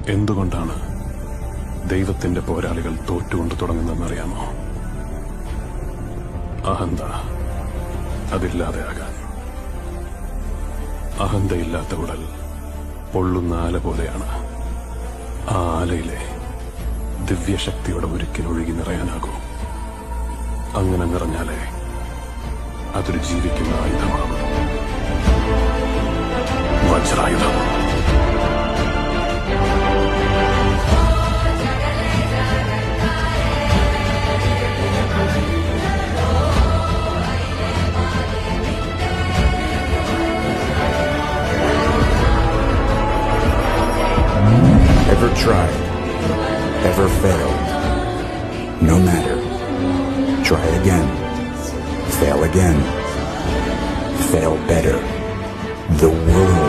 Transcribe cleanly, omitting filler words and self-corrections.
എന്തുകൊണ്ടാണ് ദൈവത്തിന്റെ പോരാളികൾ തോറ്റുകൊണ്ട് തുടങ്ങുന്നതെന്നറിയാമോ? അഹന്ത അതില്ലാതെയാകാൻ. അഹന്തയില്ലാത്ത ഉടൽ പൊള്ളുന്ന ആല പോലെയാണ്. ആ ആലയിലെ ദിവ്യശക്തിയുടെ ഒരിക്കൽ ഒഴുകി നിറയാനാകൂ. അങ്ങനെ നിറഞ്ഞാലേ അതൊരു ജീവിക്കുന്ന ആയുധമാകും. വജ്രായുധം. Ever tried? Ever failed? No matter. Try again. Fail again. Fail better. The world